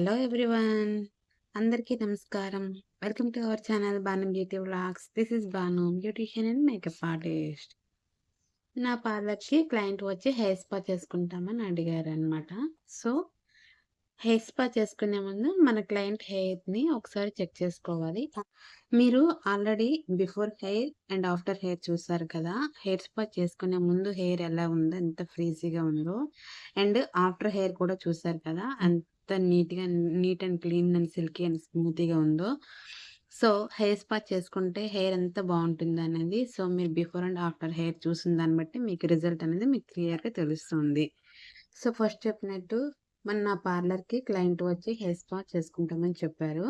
Hello everyone. అందరికీ నమస్కారం. Welcome to our channel Banu beauty vlogs. This is Banu, beautician and makeup artist. నా పార్లర్‌కి client వచ్చి హెయిర్ స్పా చేసుకుంటామని అడిగారనమాట. సో, హెయిర్ స్పా చేసుకునే ముందు మన క్లయింట్ హెయిర్‌ని ఒకసారి చెక్ చేసుకోవాలి. మీరు already before hair and after hair చూసారు కదా! హెయిర్ స్పా చేసుకునే ముందు హెయిర్ ఎలా ఉందో, ఎంత ఫ్రీజీగా ఉందో, అండ్ ఆఫ్టర్ హెయిర్ కూడా చూసారు కదా! ఎంత neat and clean and silky and స్మూతీగా ఉందో. సో, హెయిర్ స్పా చేసుకుంటే హెయిర్ ఎంత బావుంటుందనేది, సో, మీరు బిఫోర్ అండ్ ఆఫ్టర్ హెయిర్ చూసిన దాన్ని బట్టి మీకు రిజల్ట్ అనేది మీకు క్లియర్‌గా తెలుస్తుంది. సో, ఫస్ట్ చెప్పినట్టు నా పార్లర్‌కి క్లయింట్ వచ్చి హెయిర్ స్పా చేసుకుంటామని చెప్పారు.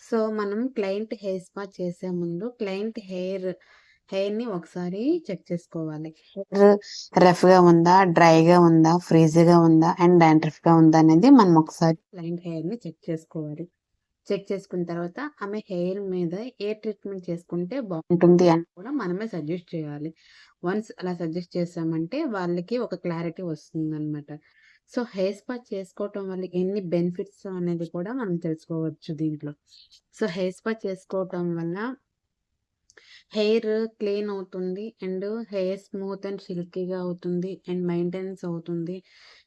సో, మనం క్లయింట్ హెయిర్ స్పా చేసే ముందు క్లయింట్ హెయిర్‌ని ఒకసారి చెక్ చేసుకోవాలి. హెయిర్ రఫ్‌గా ఉందా? డ్రైగా ఉందా? ఫ్రీజీగా ఉందా? అండ్ డాండ్రఫ్‌గా ఉందా? అనేది మనం ఒకసారి క్లయింట్ హెయిర్‌ని చెక్ చేసుకోవాలి. చెక్ చేసుకున్న తర్వాత ఆమె హెయిర్ మీద ఏ ట్రీట్మెంట్ చేసుకుంటే బాగుంటుంది అని కూడా మనమే సజెస్ట్ చేయాలి. వన్స్ అలా సజెస్ట్ చేసామంటే వాళ్ళకి ఒక క్లారిటీ వస్తుందనమాట. సో, హెయిర్ స్పా చేసుకోవటం వల్ల ఎన్ని బెనిఫిట్స్ అనేది కూడా మనం తెలుసుకోవచ్చు దీంట్లో. సో, హెయిర్ స్పా చేసుకోవటం వల్ల హెయిర్ క్లీన్ అవుతుంది. అండ్ హెయిర్ స్మూత్ అండ్ సిల్కీగా అవుతుంది. అండ్ మెయింటెనెన్స్ అవుతుంది.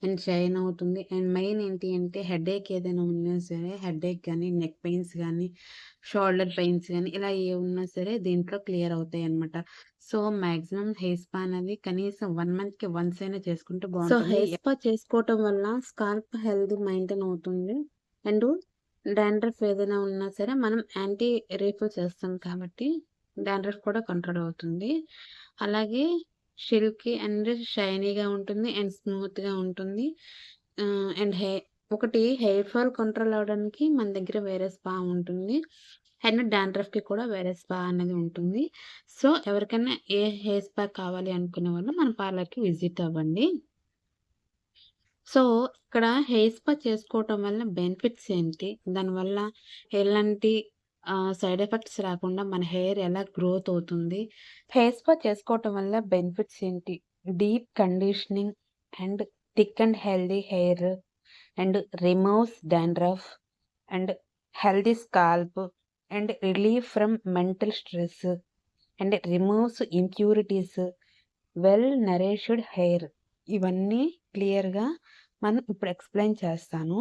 అండ్ షైన్ అవుతుంది. అండ్ మెయిన్ ఏంటి అంటే హెడేక్ ఏదైనా ఉన్నా సరే హెడేక్ గానీ, నెక్ పెయిన్స్ గానీ, షోల్డర్ పెయిన్స్ గానీ ఇలా ఏ ఉన్నా సరే దీంట్లో క్లియర్ అవుతాయన్నమాట. సో, మాక్సిమం హెయిర్ స్పా అనేది కనీసం 1 మంత్‌కి వన్స్ అయినా చేసుకుంటే సో, బావుంటుంది. హెయిర్ స్పా చేసుకోవటం వల్ల స్కాల్ప్ హెల్తీ మెయింటైన్ అవుతుంది. అండ్ డాండ్రఫ్ ఏదైనా ఉన్నా సరే మనం యాంటీ రీఫిల్ చేస్తాం కాబట్టి డాండ్రఫ్ కూడా కంట్రోల్ అవుతుంది. అలాగే సిల్కీ అండ్ షైనీగా ఉంటుంది. అండ్ స్మూత్‌గా ఉంటుంది. అండ్ ఒకటి హెయిర్ ఫాల్ కంట్రోల్ అవ్వడానికి మన దగ్గర వేరే స్పా ఉంటుంది. అండ్ డాండ్రఫ్‌కి కూడా వేరే స్పా అనేది ఉంటుంది. సో, ఎవరికైనా ఏ హెయిర్ స్పా కావాలి అనుకునే వాళ్ళు మన పార్లర్‌కి విజిట్ అవ్వండి. సో, ఇక్కడ హెయిర్ స్పా చేసుకోవటం వల్ల బెనిఫిట్స్ ఏంటి? దానివల్ల ఎలాంటి సైడ్ ఎఫెక్ట్స్ రాకుండా మన హెయిర్ ఎలా గ్రోత్ అవుతుంది? హెయిర్ స్పా చేసుకోవటం వల్ల బెనిఫిట్స్ ఏంటి? Deep conditioning and thick and healthy hair and removes dandruff and healthy scalp and relief from mental stress and removes impurities, well nourished hair. ఇవన్నీ క్లియర్‌గా మనం ఇప్పుడు ఎక్స్‌ప్లెయిన్ చేస్తాను.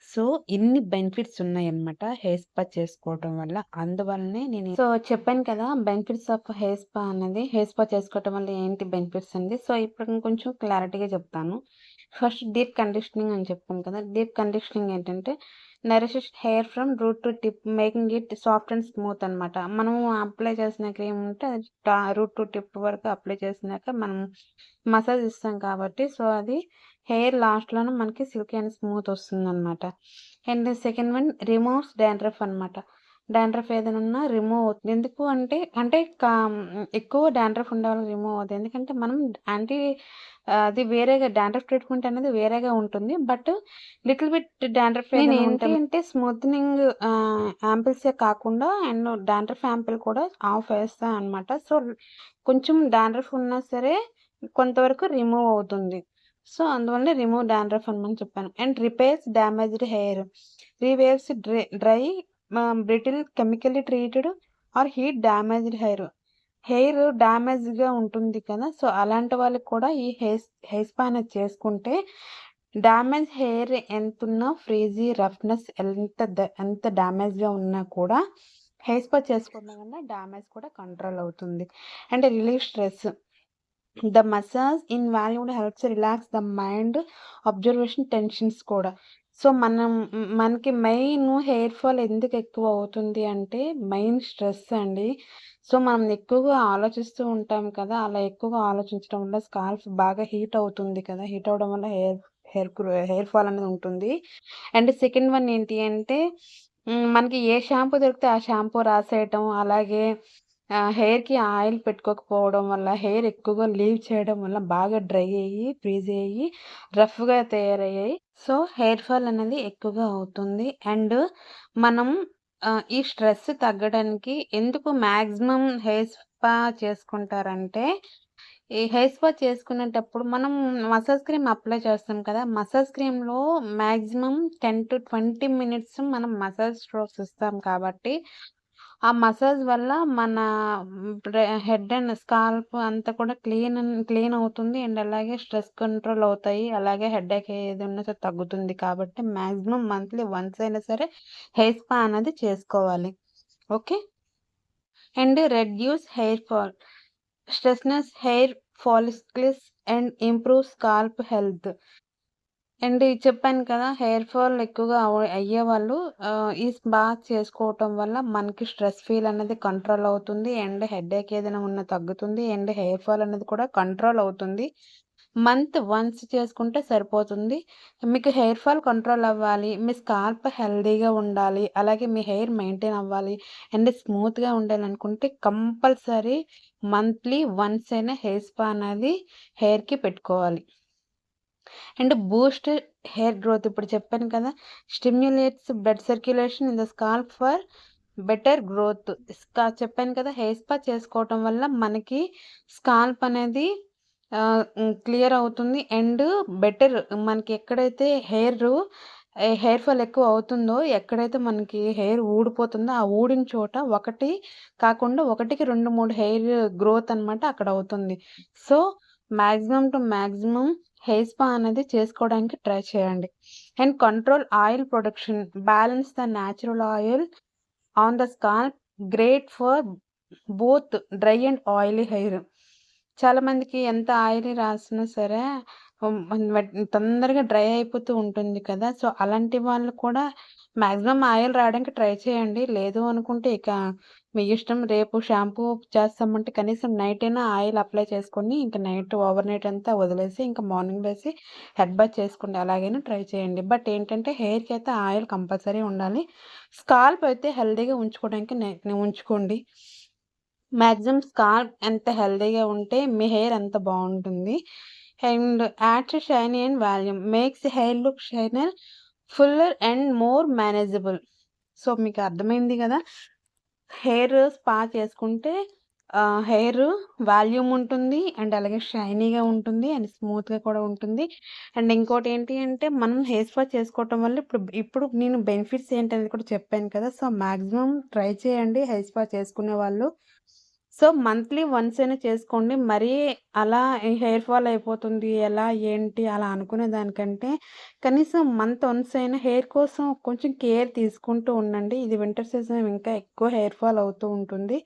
సో, ఇన్ని బెనిఫిట్స్ ఉన్నాయన్నమాట హెయిర్ స్పా చేసుకోవటం వల్ల. అందువల్లనే సో, చెప్పాను కదా! బెనిఫిట్స్ ఆఫ్ హెయిర్ స్పా అన్నది. హెయిర్ స్పా చేసుకోవటం వల్ల ఏంటి బెనిఫిట్స్ అనేది. సో, ఇప్పుడు ఇంకొంచెం క్లారిటీగా చెప్తాను. ఫస్ట్ డీప్ కండిషనింగ్ అని చెప్పాను కదా! డీప్ కండిషనింగ్ ఏంటంటే nourishes hair from root to tip making it soft and smooth అనమాట. మనం అప్లై చేసిన క్రీమ్ ఉంటే అది రూట్ టు టిప్ వరకు అప్లై చేసినాక మనం మసాజ్ ఇస్తాం కాబట్టి సో, అది హెయిర్ లాస్ట్‌లోనే మనకి సిల్కీ అండ్ స్మూత్ వస్తుందనమాట. And second one removes dandruff అనమాట. డాండ్రఫ్ ఏదైనా ఉన్నా రిమూవ్ అవుతుంది. ఎందుకు అంటే, ఎక్కువ డాండ్రఫ్ ఉండే వాళ్ళకి రిమూవ్ అవుద్ది. ఎందుకంటే మనం యాంటీ అది వేరేగా డాండ్రఫ్ ట్రీట్మెంట్ అనేది వేరేగా ఉంటుంది. బట్ లిటిల్ బిట్ డాండ్రఫ్ ఏదైనా ఉంటే ఏంటి అంటే స్మూతనింగ్ యాంపిల్సే కాకుండా అండ్ డాండ్రఫ్ యాంపిల్ కూడా ఆఫ్ వేస్తా అనమాట. సో, కొంచెం డాండ్రఫ్ ఉన్నా సరే కొంతవరకు రిమూవ్ అవుతుంది. సో, అందువల్ల రిమూవ్ డాండ్రఫ్ అనమని చెప్పాను. And repairs damaged hair. Reverses dry brittle chemically treated or heat damaged hair. Hair డ్యామేజ్‌గా ఉంటుంది కదా! సో, అలాంటి వాళ్ళకి కూడా ఈ హెయిర్ స్పా అనేది చేసుకుంటే డ్యామేజ్ హెయిర్ ఎంతున్నా ఫ్రీజీ, రఫ్‌నెస్ ఎంత డ్యామేజ్‌గా ఉన్నా కూడా హెయిర్ స్పా చేసుకోవడం వల్ల డ్యామేజ్ కూడా కంట్రోల్ అవుతుంది. And relief stress. The massage ఇన్‌వాల్యూడ్ helps relax the mind, observation tensions కూడా. సో, మనకి మెయిన్ హెయిర్ ఫాల్ ఎందుకు ఎక్కువ అవుతుంది అంటే మెయిన్ స్ట్రెస్ అండి. సో, మనం ఎక్కువగా ఆలోచిస్తూ ఉంటాం కదా! అలా ఎక్కువగా ఆలోచించడం వల్ల స్కాల్ప్ బాగా హీట్ అవుతుంది కదా! హీట్ అవ్వడం వల్ల హెయిర్ ఫాల్ అనేది ఉంటుంది. అండ్ సెకండ్ వన్ ఏంటి అంటే మనకి ఏ షాంపూ దొరికితే ఆ షాంపూ రాసేయటం. అలాగే హెయిర్‌కి ఆయిల్ పెట్టుకోకపోవడం వల్ల హెయిర్ ఎక్కువగా లీవ్ చేయడం వల్ల బాగా డ్రై అయ్యి, ఫ్రీజ్ అయ్యి, రఫ్‌గా తయారయ్యాయి. సో, హెయిర్ ఫాల్ అనేది ఎక్కువగా అవుతుంది. అండ్ మనం ఈ స్ట్రెస్ తగ్గడానికి ఎందుకు మాక్సిమం హెయిర్ స్పా చేసుకుంటారంటే ఈ హెయిర్ స్పా చేసుకునేటప్పుడు మనం మసాజ్ క్రీమ్ అప్లై చేస్తాం కదా! మసాజ్ క్రీమ్‌లో మాక్సిమం 10-20 మినిట్స్ మనం మసాజ్ స్ట్రోక్స్ ఇస్తాం కాబట్టి, ఆ మసాజ్ వల్ల మన హెడ్ అండ్ స్కాల్ప్ అంతా కూడా క్లీన్ అవుతుంది. అండ్ అలాగే స్ట్రెస్ కంట్రోల్ అవుతాయి. అలాగే హెడేక్ ఏది ఉన్నా సరే తగ్గుతుంది. కాబట్టి మాక్సిమం మంత్లీ వన్స్ అయినా సరే హెయిర్ స్పా అనేది చేసుకోవాలి. Okay. And reduce hair fall, stressness hair follicles and improve scalp health. And ఇది చెప్పాను కదా! హెయిర్ ఫాల్ ఎక్కువగా అయ్యేవాళ్ళు ఈ స్పా చేసుకోవటం వల్ల మనకి స్ట్రెస్ ఫీల్ అనేది కంట్రోల్ అవుతుంది. అండ్ హెడేక్ ఏదైనా ఉన్నా తగ్గుతుంది. అండ్ హెయిర్ ఫాల్ అనేది కూడా కంట్రోల్ అవుతుంది. మంత్ వన్స్ చేసుకుంటే సరిపోతుంది. మీకు హెయిర్ ఫాల్ కంట్రోల్ అవ్వాలి. మీ స్కాల్ప్ హెల్తీగా ఉండాలి. అలాగే మీ హెయిర్ మెయింటైన్ అవ్వాలి. అండ్ స్మూత్‌గా ఉండాలనుకుంటే కంపల్సరీ మంత్లీ వన్స్ అయినా హెయిర్ స్పా అనేది హెయిర్‌కి పెట్టుకోవాలి. అండ్ బూస్ట్ హెయిర్ గ్రోత్ ఇప్పుడు చెప్పాను కదా! Stimulates blood circulation in the scalp for better growth. చెప్పాను కదా! హెయిర్ స్పా చేసుకోవటం వల్ల మనకి స్కాల్ప్ అనేది క్లియర్ అవుతుంది. అండ్ బెటర్ మనకి ఎక్కడైతే హెయిర్ ఫాల్ ఎక్కువ అవుతుందో, ఎక్కడైతే మనకి హెయిర్ ఊడిపోతుందో, ఆ ఊడిన చోట ఒకటి కాకుండా ఒకటికి 2, 3 హెయిర్ గ్రోత్ అనమాట అక్కడ అవుతుంది. So, maximum to maximum hair spa అనేది చేసుకోవడానికి ట్రై చేయండి. And control oil production. Balance the natural oil on the scalp. Great for both dry and oily hair. చాలా మందికి ఎంత ఆయిలీ రాసినా సరే తొందరగా డ్రై అయిపోతూ ఉంటుంది కదా! సో, అలాంటి వాళ్ళు కూడా మాక్సిమం ఆయిల్ రావడానికి ట్రై చేయండి. లేదు అనుకుంటే ఇక మీ ఇష్టం. రేపు షాంపూ చేస్తామంటే కనీసం నైట్ అయినా ఆయిల్ అప్లై చేసుకొని ఇంక నైట్ ఓవర్ నైట్ అంతా వదిలేసి ఇంకా మార్నింగ్ లేసి హెడ్ బాత్ చేసుకోండి. అలాగైనా ట్రై చేయండి. బట్ ఏంటంటే హెయిర్‌కి అయితే ఆయిల్ కంపల్సరీ ఉండాలి. స్కాల్ప్ అయితే హెల్తీగా ఉంచుకోవడానికి ఉంచుకోండి. మాక్సిమం స్కాల్ప్ ఎంత హెల్తీగా ఉంటే మీ హెయిర్ అంత బావుంటుంది. And ads shiny and volume. Makes hair look shiner, fuller and more manageable. So, మీకు అర్థమైంది గదా! హెయిర్ స్పా చేసుకుంటే హెయిర్ వాల్యూమ్ ఉంటుంది. అండ్ అలాగే షైనీగా ఉంటుంది. అండ్ స్మూత్‌గా కూడా ఉంటుంది. అండ్ ఇంకోటేంటి అంటే మనం హెయిర్ స్పా చేసుకోవటం వల్ల ఇప్పుడు ఇప్పుడు నేను బెనిఫిట్స్ ఏంటనేది కూడా చెప్పాను కదా! సో, మాక్సిమం ట్రై చేయండి హెయిర్ స్పా చేసుకునే వాళ్ళు. సో, మంత్లీ వన్స్ అయినా చేసుకోండి. మరీ అలా హెయిర్ ఫాల్ అయిపోతుంది. ఎలా ఏంటి అలా అనుకునే దానికంటే కనీసం మంత్ వన్స్ అయినా హెయిర్ కోసం కొంచెం కేర్ తీసుకుంటూ ఉండండి. ఇది వింటర్ సీజన్ ఇంకా ఎక్కువ హెయిర్ ఫాల్ అవుతూ ఉంటుంది.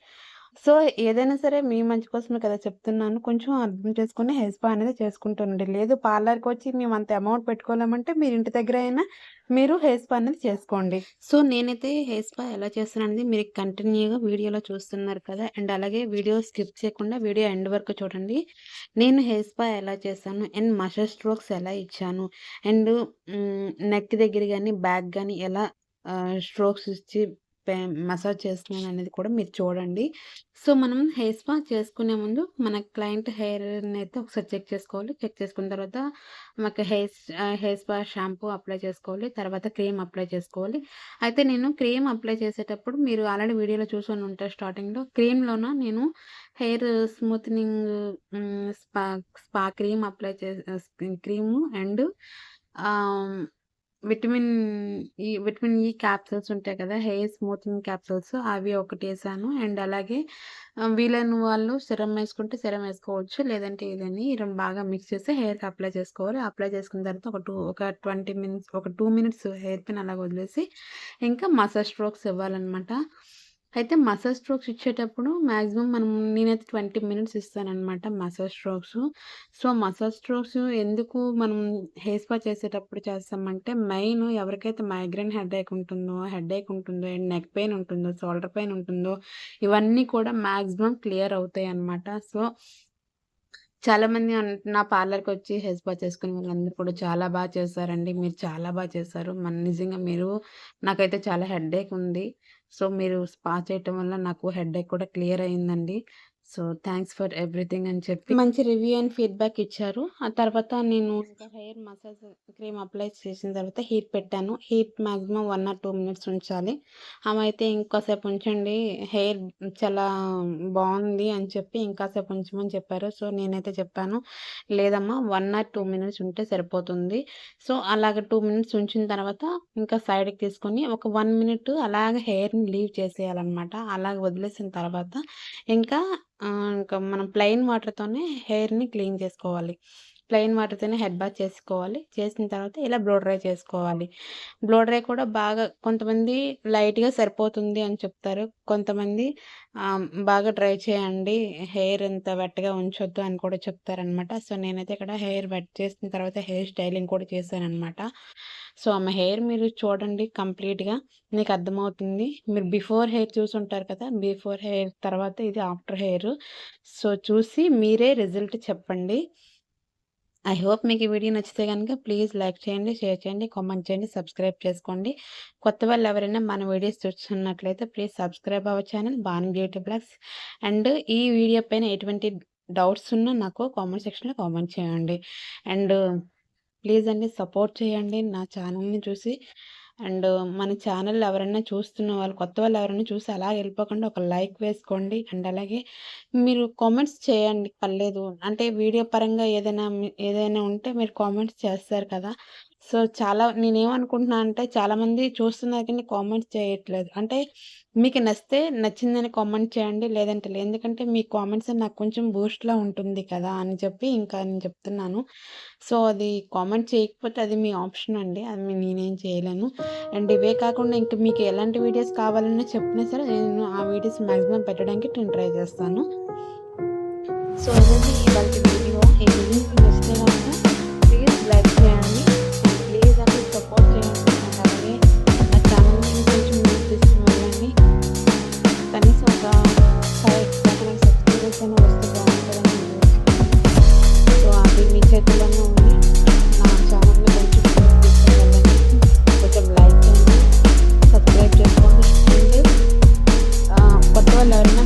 సో, ఏదైనా సరే మీ మంచి కోసమే కదా చెప్తున్నాను. కొంచెం అర్థం చేసుకొని హెయిర్ స్పా అనేది చేసుకుంటూ ఉండండి. లేదు పార్లర్‌కొచ్చి మేము అంత అమౌంట్ పెట్టుకోలేమంటే మీరు ఇంటి దగ్గర అయినా మీరు హెయిర్ స్పా అనేది చేసుకోండి. సో, నేనైతే హెయిర్ స్పా ఎలా చేస్తాననేది మీరు కంటిన్యూగా వీడియోలో చూస్తున్నారు కదా! అండ్ అలాగే వీడియో స్కిప్ చేయకుండా వీడియో ఎండ్ వరకు చూడండి. నేను హెయిర్ స్పా ఎలా చేశాను అండ్ మసాజ్ స్ట్రోక్స్ ఎలా ఇచ్చాను అండ్ నెక్ దగ్గర గాని, బ్యాక్ గాని ఎలా స్ట్రోక్స్ ఇచ్చి పె మసాజ్ చేస్తున్నాననేది కూడా మీరు చూడండి. సో, మనం హెయిర్ స్పా చేసుకునే ముందు మన క్లయింట్ హెయిర్‌నైతే ఒకసారి చెక్ చేసుకోవాలి. చెక్ చేసుకున్న తర్వాత మనకి హెయిర్ స్పా షాంపూ అప్లై చేసుకోవాలి. తర్వాత క్రీమ్ అప్లై చేసుకోవాలి. అయితే నేను క్రీమ్ అప్లై చేసేటప్పుడు మీరు ఆల్రెడీ వీడియోలో చూసుకొని ఉంటారు స్టార్టింగ్‌లో. క్రీమ్‌లోన నేను hair smoothening spa spa cream apply cream and ఆహ్, విటమిన్ ఈ క్యాప్సూల్స్ ఉంటాయి కదా! హెయిర్ స్మూతనింగ్ క్యాప్సూల్స్ అవి ఒకటేసాను. అండ్ అలాగే వీలైన వాళ్ళు సిరమ్ ఏసుకుంటే సిరమ్ ఏసుకోవచ్చు. లేదంటే ఇదని 2 బాగా మిక్స్ చేసి హెయిర్‌కి అప్లై చేసుకోవాలి. అప్లై చేసుకున్న తర్వాత ఒక 20 మినిట్స్, ఒక 2 మినిట్స్ హెయిర్ పైన అలాగ వదిలేసి ఇంకా మసాజ్ స్ట్రోక్స్ ఇవ్వాలనమాట. అయితే మసాజ్ స్ట్రోక్స్ ఇచ్చేటప్పుడు మాక్సిమం నేనైతే 20 మినిట్స్ ఇస్తాననమాట massage strokes. So, massage strokes ఎందుకు మనం హెయిర్ స్పా చేసేటప్పుడు చేస్తామంటే, మెయిన్ ఎవరికైతే మైగ్రేన్ హెడేక్ ఉంటుందో అండ్ నెక్ పెయిన్ ఉంటుందో, షోల్డర్ పెయిన్ ఉంటుందో, ఇవన్నీ కూడా మాక్సిమం క్లియర్ అవుతాయన్నమాట. సో, చాలామంది నా పార్లర్‌కొచ్చి హెయిర్ స్పా చేసుకునే వాళ్ళందరూ కూడా చాలా చేశారండి. మీరు చాలా చేశారు. నిజంగా నాకైతే చాలా హెడేక్ ఉంది. సో, మీరు స్పా చేయటం వల్ల నాకు హెడేక్ కూడా క్లియర్ అయిందండి. సో, థాంక్స్ ఫర్ ఎవ్రీథింగ్ అని చెప్పి మంచి రివ్యూ అండ్ ఫీడ్‌బ్యాక్ ఇచ్చారు. ఆ తర్వాత నేను ఇంకా హెయిర్ మసాజ్ క్రీమ్ అప్లై చేసిన తర్వాత హీట్ పెట్టాను. హీట్ మాక్సిమం 1 ఆర్ 2 మినిట్స్ ఉంచాలి. ఆమె అయితే ఇంకాసేపు ఉంచండి హెయిర్ చాలా బావుంది అని చెప్పి ఇంకాసేపు ఉంచమని చెప్పారు. సో, నేనైతే చెప్పాను లేదమ్మా 1 ఆర్ 2 మినిట్స్ ఉంటే సరిపోతుంది. సో, అలాగ 2 మినిట్స్ ఉంచిన తర్వాత ఇంకా సైడ్‌కి తీసుకొని ఒక 1 మినిట్ అలాగ హెయిర్‌ని లీవ్ చేసేయాలనమాట. అలాగ వదిలేసిన తర్వాత ఇంకా ఇంకా మనం ప్లెయిన్ వాటర్‌తోనే హెయిర్‌ని క్లీన్ చేసుకోవాలి. ప్లెయిన్ వాటర్‌తోనే హెడ్ బాత్ చేసుకోవాలి. చేసిన తర్వాత ఇలా బ్లో డ్రై చేసుకోవాలి. బ్లో డ్రై కూడా బాగా కొంతమంది లైట్‌గా సరిపోతుంది అని చెప్తారు. కొంతమంది బాగా డ్రై చేయండి. హెయిర్ ఇంత వెట్‌గా ఉంచొద్దు అని కూడా చెప్తారనమాట. సో, నేనైతే ఇక్కడ హెయిర్ వెట్ చేసిన తర్వాత హెయిర్ స్టైలింగ్ కూడా చేశాననమాట. సో, ఆమె హెయిర్ మీరు చూడండి కంప్లీట్‌గా మీకు అర్థమవుతుంది. మీరు బిఫోర్ హెయిర్ చూసుంటారు కదా! బిఫోర్ హెయిర్ తర్వాత ఇది ఆఫ్టర్ హెయిర్. సో, చూసి మీరే రిజల్ట్ చెప్పండి. ఐ హోప్ మీకు ఈ వీడియో నచ్చితే గనుక ప్లీజ్ లైక్ చేయండి, షేర్ చేయండి, కామెంట్ చేయండి, సబ్స్క్రైబ్ చేసుకోండి. కొత్త వాళ్ళు ఎవరైనా మన వీడియోస్ చూస్తున్నట్లయితే please subscribe our channel Banu beauty blogs. And ఈ వీడియో పైన ఎటువంటి డౌట్స్ ఉన్నా నాకు కామెంట్ సెక్షన్‌లో కామెంట్ చేయండి. అండ్ ప్లీజ్ అండి సపోర్ట్ చేయండి నా ఛానల్‌ని చూసి. అండ్ మన ఛానల్ ఎవరైనా చూస్తున్న వాళ్ళు కొత్త వాళ్ళు ఎవరైనా చూసి అలా వెళ్ళిపోకుండా ఒక లైక్ వేసుకోండి. అండ్ అలాగే మీరు కామెంట్స్ చేయండి పర్లేదు. అంటే వీడియో పరంగా ఏదైనా ఉంటే మీరు కామెంట్స్ చేస్తారు కదా! సో, నేనేమనుకుంటున్నా అంటే చాలామంది చూస్తున్నారు కానీ కామెంట్స్ చేయట్లేదు. అంటే మీకు నచ్చితే నచ్చిందని కామెంట్ చేయండి. లేదంటే లేదు. ఎందుకంటే మీ కామెంట్స్ నాకు కొంచెం బూస్ట్‌లా ఉంటుంది కదా! అని చెప్పి ఇంకా నేను చెప్తున్నాను. సో, అది కామెంట్ చేయకపోతే అది మీ ఆప్షన్ అండి. అది నేనేం చేయలేను. అండ్ ఇవే కాకుండా ఇంక మీకు ఎలాంటి వీడియోస్ కావాలన్నా చెప్పినా సరే నేను ఆ వీడియోస్ మాక్సిమం పెట్టడానికి నేను ట్రై చేస్తాను. సో, ఇదండి ఇవాల్టి వీడియో. ఈ వీడియో మీకు నచ్చితే గనుక ప్లీజ్ లైక్ చేయండి. అండ్ ప్లీజ్ అండి సపోర్ట్ చేయండి. అండ్ అలాగే నా ఛానల్‌ని ఇంకొంచెం ముందుకు తీసుకువెళ్ళండి. కనీసం ఒక 5 సబ్స్క్రైబర్స్ అయినా వస్తే బాగుంటుందని నేను సో, అది మీ చేతుల్లోనే ఉంది. నా ఛానల్‌ని కొంచెం ముందుకు తీసుకువెళ్ళండి. కొంచెం లైక్ చేయండి, సబ్స్క్రైబ్ చేసుకోండి. అండ్ కొత్త వాళ్ళు ఎవరైనా